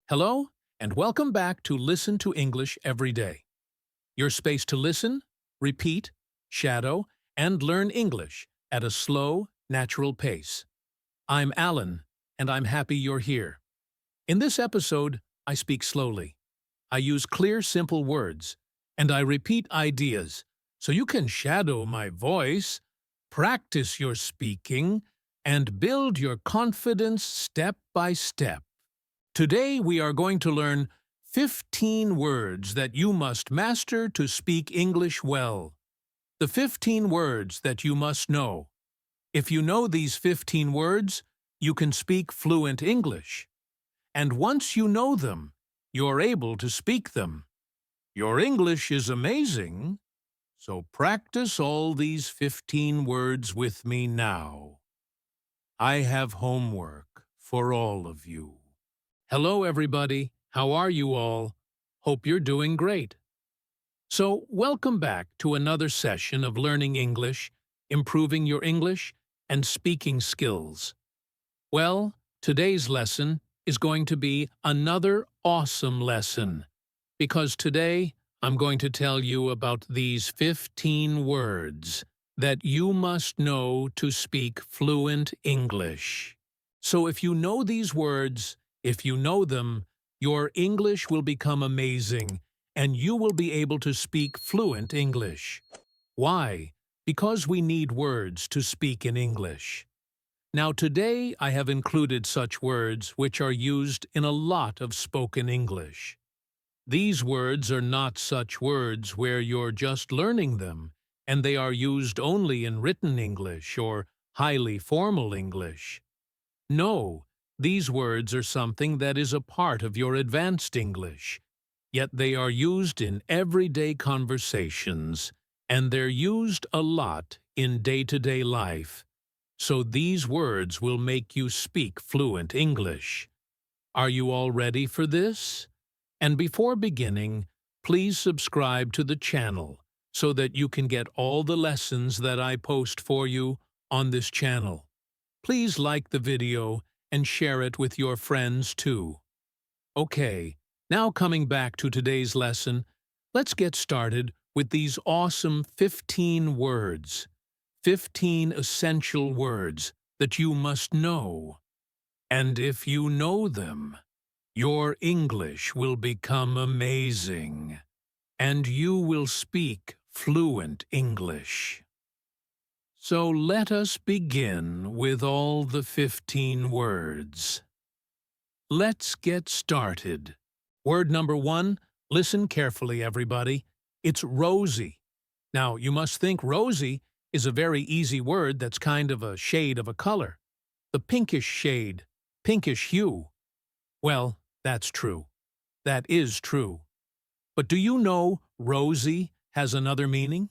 Hello, and welcome back to Listen to English Every Day. Your space to listen, repeat, shadow, and learn English at a slow, natural pace. I'm Alan, and I'm happy you're here. In this episode, I speak slowly. I use clear, simple words, and I repeat ideas so you can shadow my voice, practice your speaking, and build your confidence step by step. Today we are going to learn 15 words that you must master to speak English well. The 15 words that you must know. If you know these 15 words, you can speak fluent English. And once you know them, you're able to speak them. Your English is amazing, so practice all these 15 words with me now. I have homework for all of you. Hello, everybody. How are you all? Hope you're doing great. So, welcome back to another session of learning English, improving your English, and speaking skills. Well, today's lesson is going to be another awesome lesson, because today I'm going to tell you about these 15 words that you must know to speak fluent English. So if you know these words, if you know them, your English will become amazing, and you will be able to speak fluent English. Why? Because we need words to speak in English. Now today I have included such words which are used in a lot of spoken English. These words are not such words where you're just learning them, and they are used only in written English or highly formal English. No. These words are something that is a part of your advanced English, yet they are used in everyday conversations, and they're used a lot in day-to-day life. So these words will make you speak fluent English. Are you all ready for this? And before beginning, please subscribe to the channel so that you can get all the lessons that I post for you on this channel. Please like the video and share it with your friends too. Okay, now coming back to today's lesson, let's get started with these awesome 15 words. 15 essential words that you must know. And if you know them, your English will become amazing, and you will speak fluent English. So let us begin with all the 15 words. Let's get started. Word number 1, listen carefully, everybody. It's Rosy. Now, you must think Rosy is a very easy word that's kind of a shade of a color. The pinkish shade, pinkish hue. Well, that's true. That is true. But do you know Rosy has another meaning?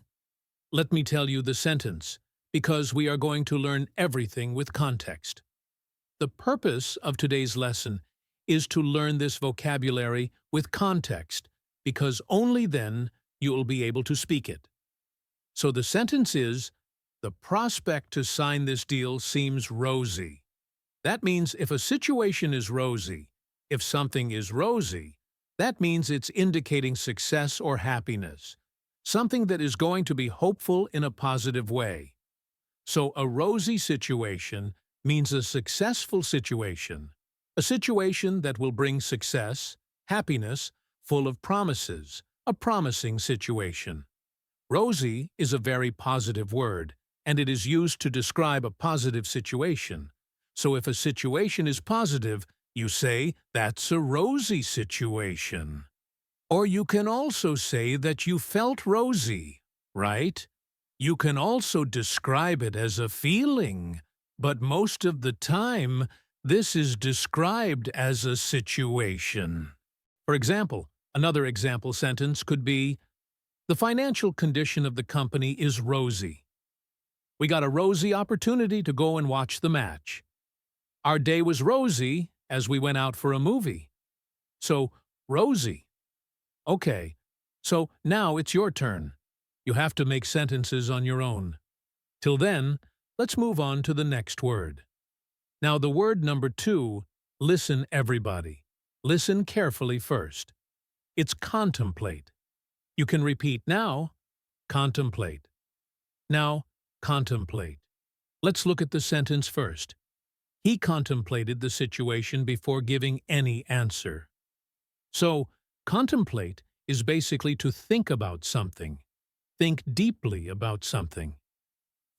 Let me tell you the sentence, because we are going to learn everything with context. The purpose of today's lesson is to learn this vocabulary with context, because only then you will be able to speak it. So the sentence is, the prospect to sign this deal seems rosy. That means if a situation is rosy, if something is rosy, that means it's indicating success or happiness, something that is going to be hopeful in a positive way. So a rosy situation means a successful situation, a situation that will bring success, happiness, full of promises, a promising situation. Rosy is a very positive word, and it is used to describe a positive situation. So if a situation is positive, you say, that's a rosy situation. Or you can also say that you felt rosy, right? You can also describe it as a feeling, but most of the time, this is described as a situation. For example, another example sentence could be, the financial condition of the company is rosy. We got a rosy opportunity to go and watch the match. Our day was rosy as we went out for a movie. So, rosy. Okay, so now it's your turn. You have to make sentences on your own. Till then, let's move on to the next word. Now the word number 2, listen everybody. Listen carefully first. It's contemplate. You can repeat now, contemplate. Now, contemplate. Let's look at the sentence first. He contemplated the situation before giving any answer. So, contemplate is basically to think about something. Think deeply about something.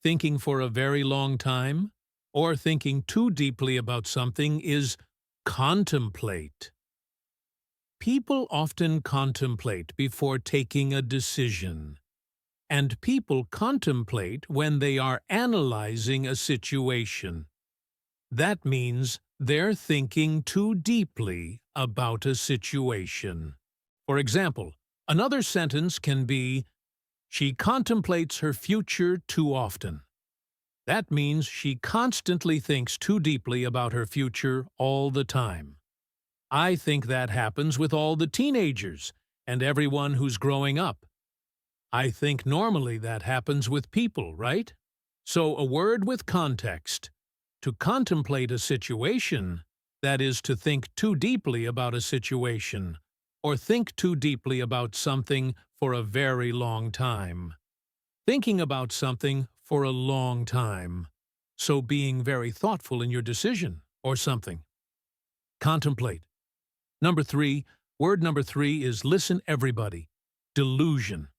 Thinking for a very long time, or thinking too deeply about something is contemplate. People often contemplate before taking a decision. And people contemplate when they are analyzing a situation. That means they're thinking too deeply about a situation. For example, another sentence can be, she contemplates her future too often. That means she constantly thinks too deeply about her future all the time. I think that happens with all the teenagers and everyone who's growing up. I think normally that happens with people, right? So a word with context. To contemplate a situation, that is to think too deeply about a situation, or think too deeply about something for a very long time. Thinking about something for a long time. So being very thoughtful in your decision, or something. Contemplate. Word number three is listen everybody. Delusion.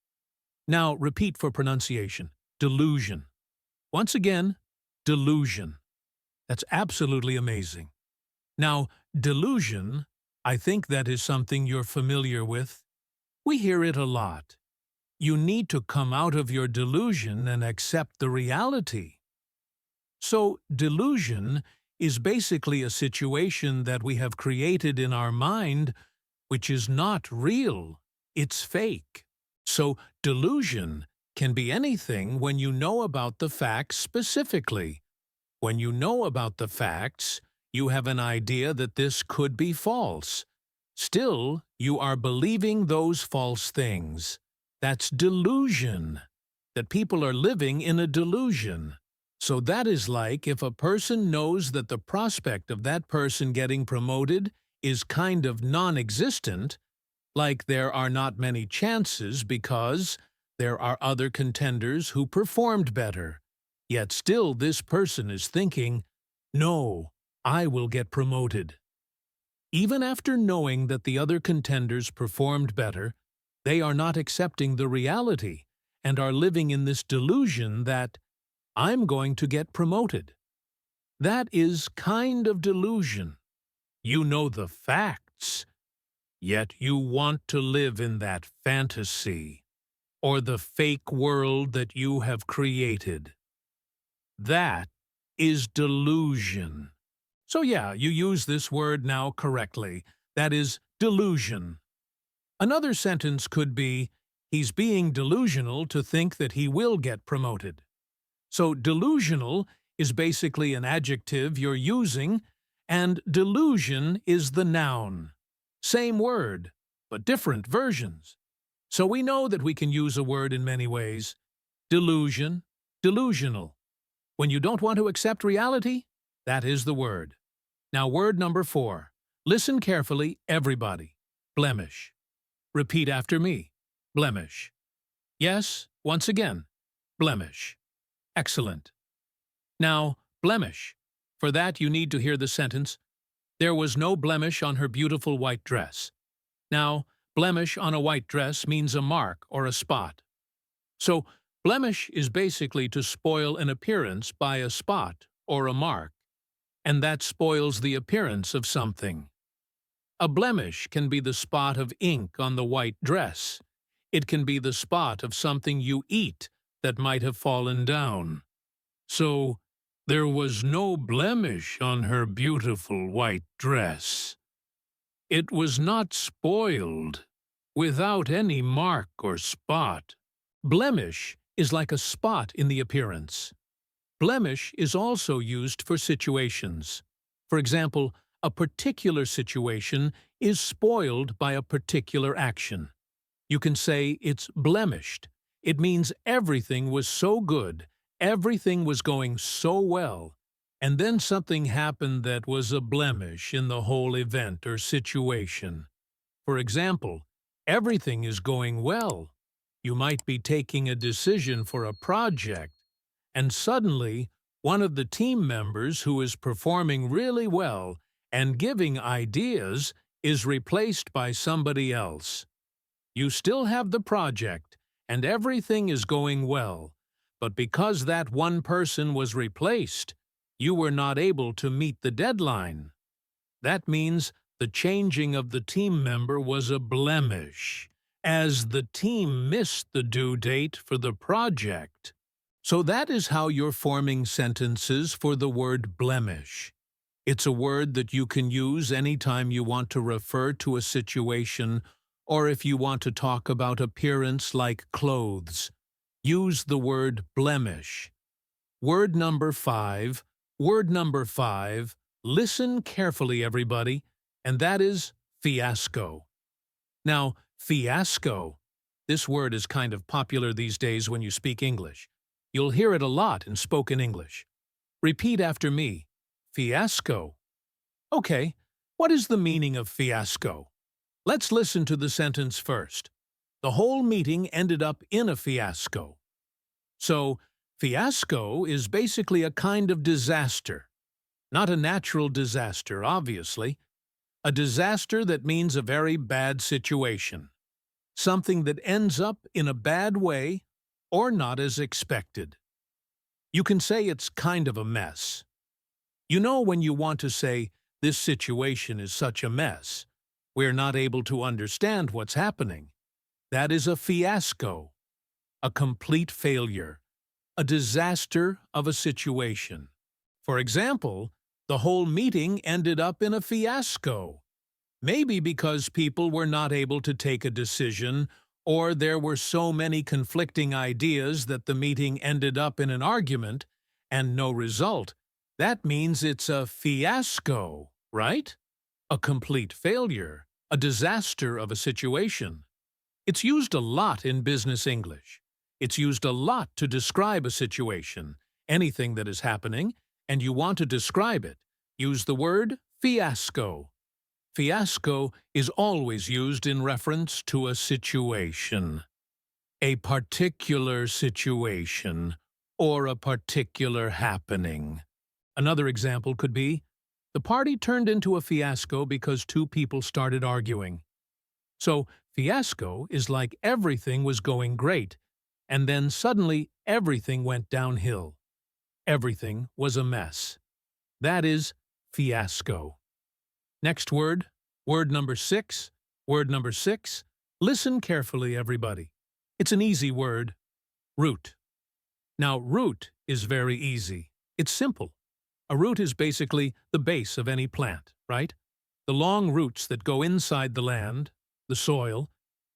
Now repeat for pronunciation. Delusion. Once again, delusion. That's absolutely amazing. Now, delusion, I think that is something you're familiar with. We hear it a lot. You need to come out of your delusion and accept the reality. So, delusion is basically a situation that we have created in our mind which is not real. It's fake. So, delusion can be anything when you know about the facts specifically. When you know about the facts, you have an idea that this could be false. Still, you are believing those false things. That's delusion. That people are living in a delusion. So that is like if a person knows that the prospect of that person getting promoted is kind of non-existent, like there are not many chances because there are other contenders who performed better. Yet still this person is thinking, no, I will get promoted. Even after knowing that the other contenders performed better, they are not accepting the reality and are living in this delusion that I'm going to get promoted. That is kind of delusion. You know the facts, yet you want to live in that fantasy or the fake world that you have created. That is delusion. So yeah, you use this word now correctly. That is delusion. Another sentence could be, he's being delusional to think that he will get promoted. So delusional is basically an adjective you're using, and delusion is the noun. Same word, but different versions. So we know that we can use a word in many ways. Delusion, delusional. When you don't want to accept reality, that is the word. Now word number 4. Listen carefully, everybody. Blemish. Repeat after me. Blemish. Yes, once again. Blemish. Excellent. Now, blemish. For that you need to hear the sentence, there was no blemish on her beautiful white dress. Now, blemish on a white dress means a mark or a spot. So, blemish is basically to spoil an appearance by a spot or a mark, and that spoils the appearance of something. A blemish can be the spot of ink on the white dress. It can be the spot of something you eat that might have fallen down. So, there was no blemish on her beautiful white dress. It was not spoiled, without any mark or spot. Blemish is like a spot in the appearance. Blemish is also used for situations. For example, a particular situation is spoiled by a particular action. You can say it's blemished. It means everything was so good, everything was going so well, and then something happened that was a blemish in the whole event or situation. For example, everything is going well. You might be taking a decision for a project, and suddenly one of the team members who is performing really well and giving ideas is replaced by somebody else. You still have the project, and everything is going well, but because that one person was replaced, you were not able to meet the deadline. That means the changing of the team member was a blemish, as the team missed the due date for the project. So that is how you're forming sentences for the word blemish. It's a word that you can use anytime you want to refer to a situation or if you want to talk about appearance like clothes. Use the word blemish. Word number 5. Word number 5. Listen carefully, everybody, and that is fiasco. Now, fiasco. This word is kind of popular these days when you speak English. You'll hear it a lot in spoken English. Repeat after me. Fiasco. Okay, what is the meaning of fiasco? Let's listen to the sentence first. The whole meeting ended up in a fiasco. So, fiasco is basically a kind of disaster. Not a natural disaster, obviously. A disaster that means a very bad situation. Something that ends up in a bad way or not as expected. You can say it's kind of a mess. You know when you want to say, this situation is such a mess, we're not able to understand what's happening. That is a fiasco, a complete failure, a disaster of a situation. For example, the whole meeting ended up in a fiasco. Maybe because people were not able to take a decision, or there were so many conflicting ideas that the meeting ended up in an argument and no result. That means it's a fiasco, right? A complete failure, a disaster of a situation. It's used a lot in business English. It's used a lot to describe a situation, anything that is happening, and you want to describe it. Use the word fiasco. Fiasco is always used in reference to a situation, a particular situation, or a particular happening. Another example could be, the party turned into a fiasco because two people started arguing. So, fiasco is like everything was going great, and then suddenly everything went downhill. Everything was a mess. That is fiasco. Next word, word number 6. Word number 6. Listen carefully, everybody. It's an easy word. Root. Now, root is very easy. It's simple. A root is basically the base of any plant, right? The long roots that go inside the land, the soil,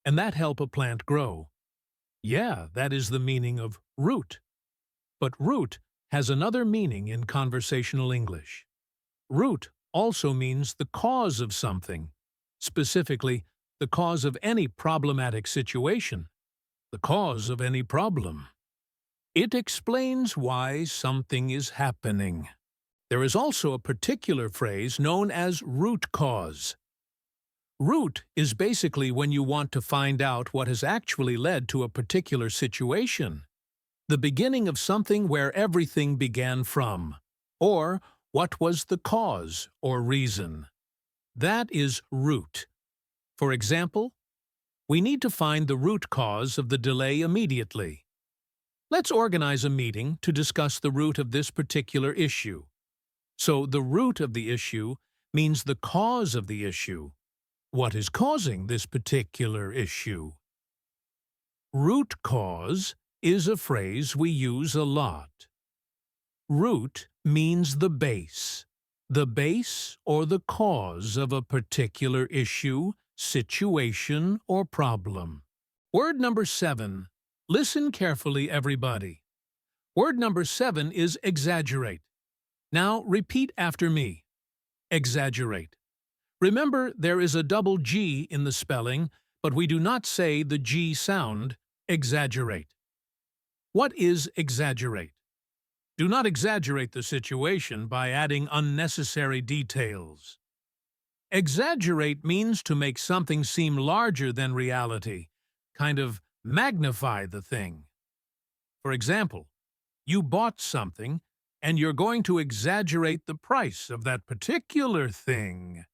and that help a plant grow. Yeah, that is the meaning of root. But root has another meaning in conversational English. Root also means the cause of something, specifically the cause of any problematic situation, the cause of any problem. It explains why something is happening. There is also a particular phrase known as root cause. Root is basically when you want to find out what has actually led to a particular situation, the beginning of something where everything began from, or what was the cause or reason. That is root. For example, we need to find the root cause of the delay immediately. Let's organize a meeting to discuss the root of this particular issue. So the root of the issue means the cause of the issue. What is causing this particular issue? Root cause is a phrase we use a lot. Root means the base or the cause of a particular issue, situation, or problem. Word number 7. Listen carefully, everybody. Word number 7 is exaggerate. Now repeat after me. Exaggerate. Remember, there is a double G in the spelling, but we do not say the G sound, exaggerate. What is exaggerate? Do not exaggerate the situation by adding unnecessary details. Exaggerate means to make something seem larger than reality, kind of magnify the thing. For example, you bought something and you're going to exaggerate the price of that particular thing,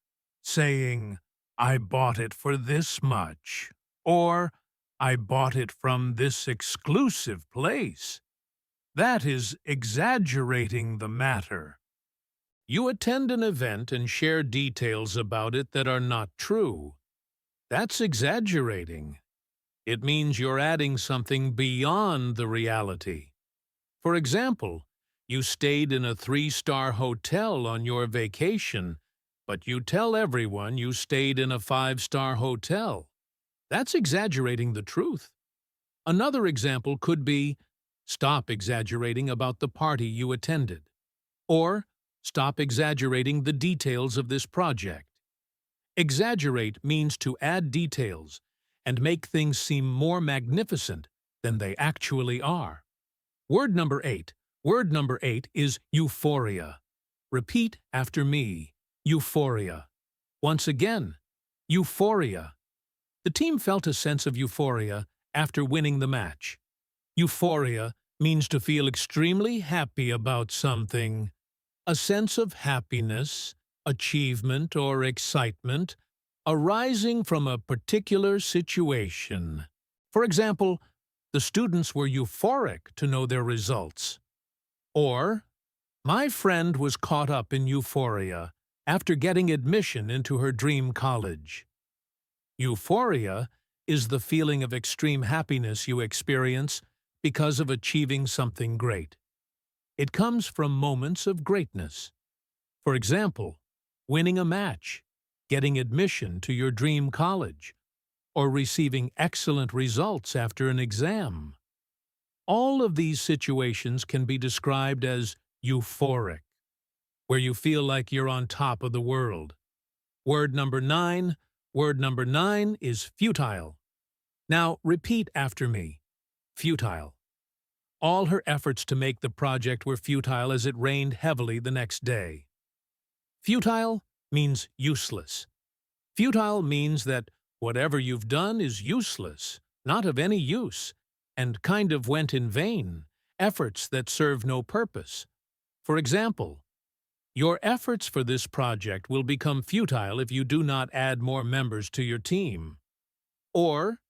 saying, "I bought it for this much," or "I bought it from this exclusive place." That is exaggerating the matter. You attend an event and share details about it that are not true. That's exaggerating. It means you're adding something beyond the reality. For example, you stayed in a 3-star hotel on your vacation, but you tell everyone you stayed in a 5-star hotel. That's exaggerating the truth. Another example could be, stop exaggerating about the party you attended, or stop exaggerating the details of this project. Exaggerate means to add details and make things seem more magnificent than they actually are. Word number 8. Word number 8 is euphoria. Repeat after me. Euphoria. Once again, euphoria. The team felt a sense of euphoria after winning the match. Euphoria means to feel extremely happy about something. A sense of happiness, achievement, or excitement arising from a particular situation. For example, the students were euphoric to know their results. Or, my friend was caught up in euphoria after getting admission into her dream college. Euphoria is the feeling of extreme happiness you experience because of achieving something great. It comes from moments of greatness. For example, winning a match, getting admission to your dream college, or receiving excellent results after an exam. All of these situations can be described as euphoric, where you feel like you're on top of the world. Word number 9. Word number 9 is futile. Now repeat after me. Futile. All her efforts to make the project were futile as it rained heavily the next day. Futile means useless. Futile means that whatever you've done is useless, not of any use, and kind of went in vain, efforts that serve no purpose. For example, your efforts for this project will become futile if you do not add more members to your team. Or,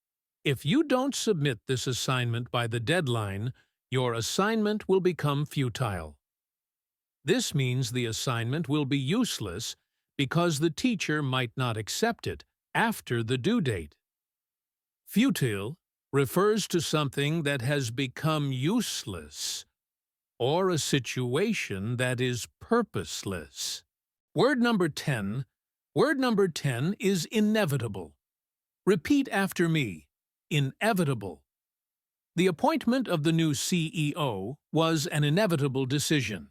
if you don't submit this assignment by the deadline, your assignment will become futile. This means the assignment will be useless because the teacher might not accept it after the due date. Futile refers to something that has become useless, or a situation that is purposeless. Word number 10. Word number 10 is inevitable. Repeat after me. Inevitable. The appointment of the new CEO was an inevitable decision.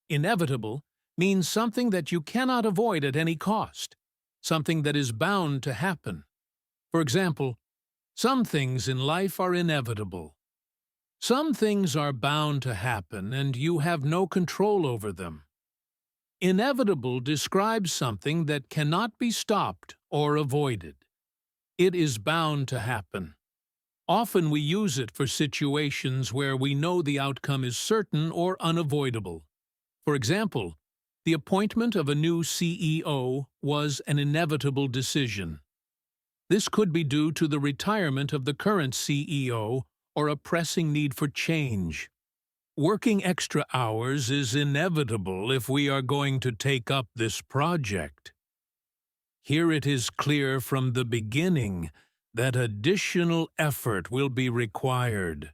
Inevitable means something that you cannot avoid at any cost, something that is bound to happen. For example, some things in life are inevitable. Some things are bound to happen and you have no control over them. Inevitable describes something that cannot be stopped or avoided. It is bound to happen. Often we use it for situations where we know the outcome is certain or unavoidable. For example, the appointment of a new CEO was an inevitable decision. This could be due to the retirement of the current CEO or a pressing need for change. Working extra hours is inevitable if we are going to take up this project. Here it is clear from the beginning that additional effort will be required.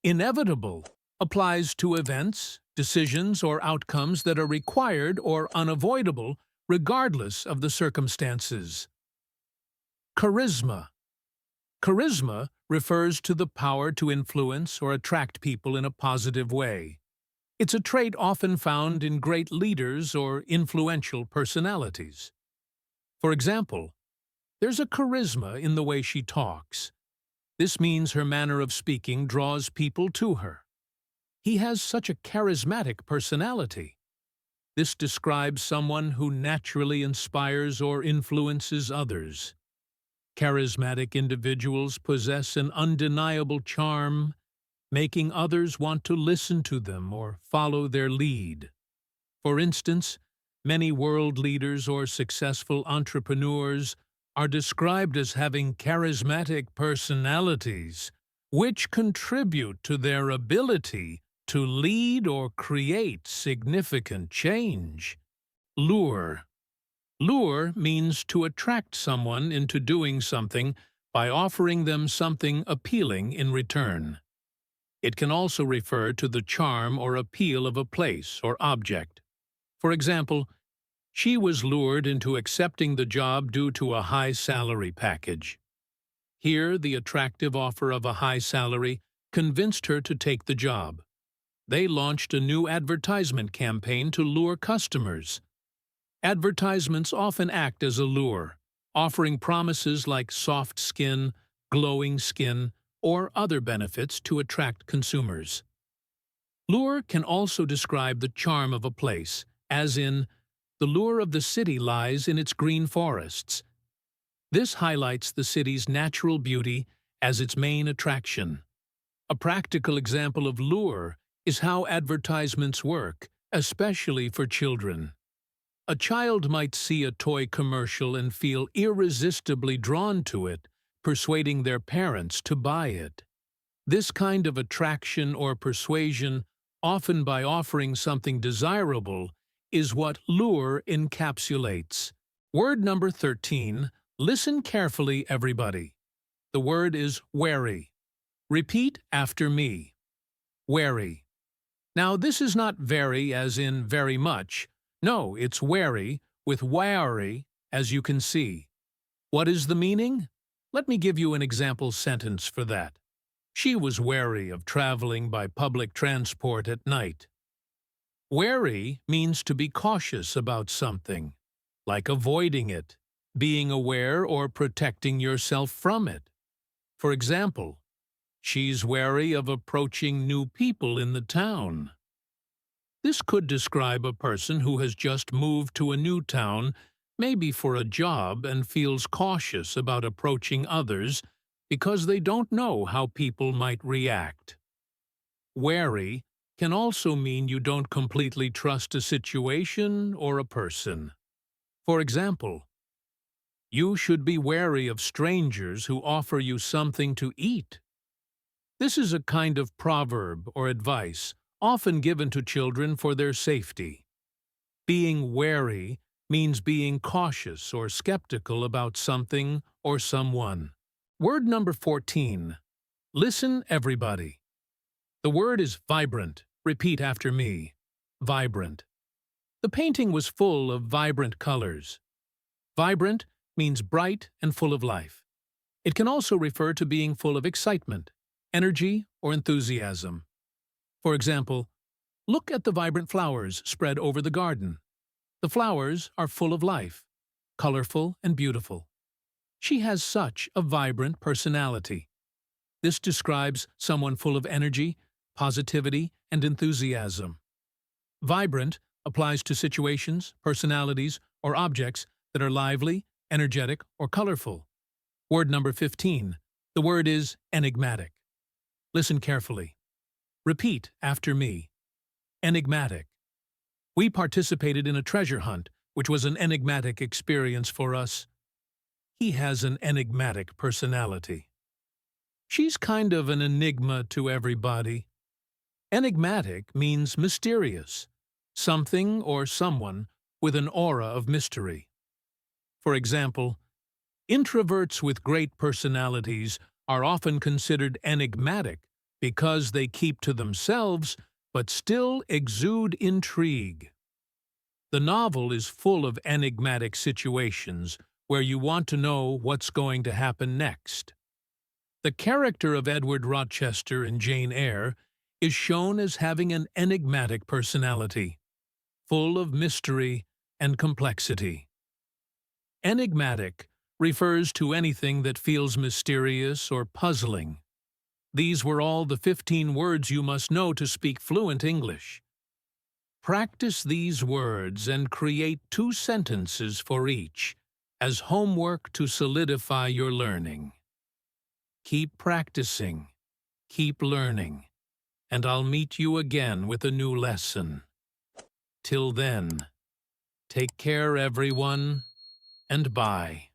Inevitable applies to events, decisions, or outcomes that are required or unavoidable regardless of the circumstances. Charisma. Charisma refers to the power to influence or attract people in a positive way. It's a trait often found in great leaders or influential personalities. For example, there's a charisma in the way she talks. This means her manner of speaking draws people to her. He has such a charismatic personality. This describes someone who naturally inspires or influences others. Charismatic individuals possess an undeniable charm, making others want to listen to them or follow their lead. For instance, many world leaders or successful entrepreneurs are described as having charismatic personalities, which contribute to their ability to lead or create significant change. Lure. Lure means to attract someone into doing something by offering them something appealing in return. It can also refer to the charm or appeal of a place or object. For example, she was lured into accepting the job due to a high salary package. Here, the attractive offer of a high salary convinced her to take the job. They launched a new advertisement campaign to lure customers. Advertisements often act as a lure, offering promises like soft skin, glowing skin, or other benefits to attract consumers. Lure can also describe the charm of a place, as in, the lure of the city lies in its green forests. This highlights the city's natural beauty as its main attraction. A practical example of lure is how advertisements work, especially for children. A child might see a toy commercial and feel irresistibly drawn to it, persuading their parents to buy it. This kind of attraction or persuasion, often by offering something desirable, is what lure encapsulates. Word number 13. Listen carefully, everybody. The word is wary. Repeat after me. Wary. Now, this is not very as in very much. No, it's wary with wary, as you can see. What is the meaning? Let me give you an example sentence for that. She was wary of traveling by public transport at night. Wary means to be cautious about something, like avoiding it, being aware or protecting yourself from it. For example, she's wary of approaching new people in the town. This could describe a person who has just moved to a new town, maybe for a job, and feels cautious about approaching others because they don't know how people might react. Wary can also mean you don't completely trust a situation or a person. For example, you should be wary of strangers who offer you something to eat. This is a kind of proverb or advice often given to children for their safety. Being wary means being cautious or skeptical about something or someone. Word number 14. Listen, everybody. The word is vibrant. Repeat after me. Vibrant. The painting was full of vibrant colors. Vibrant means bright and full of life. It can also refer to being full of excitement, energy, or enthusiasm. For example, look at the vibrant flowers spread over the garden. The flowers are full of life, colorful and beautiful. She has such a vibrant personality. This describes someone full of energy, positivity, and enthusiasm. Vibrant applies to situations, personalities, or objects that are lively, energetic, or colorful. Word number 15. The word is enigmatic. Listen carefully. Repeat after me. Enigmatic. We participated in a treasure hunt, which was an enigmatic experience for us. He has an enigmatic personality. She's kind of an enigma to everybody. Enigmatic means mysterious, something or someone with an aura of mystery. For example, introverts with great personalities are often considered enigmatic because they keep to themselves but still exude intrigue. The novel is full of enigmatic situations where you want to know what's going to happen next. The character of Edward Rochester in Jane Eyre is shown as having an enigmatic personality, full of mystery and complexity. Enigmatic refers to anything that feels mysterious or puzzling. These were all the 15 words you must know to speak fluent English. Practice these words and create 2 sentences for each, as homework to solidify your learning. Keep practicing, keep learning, and I'll meet you again with a new lesson. Till then, take care everyone, and bye.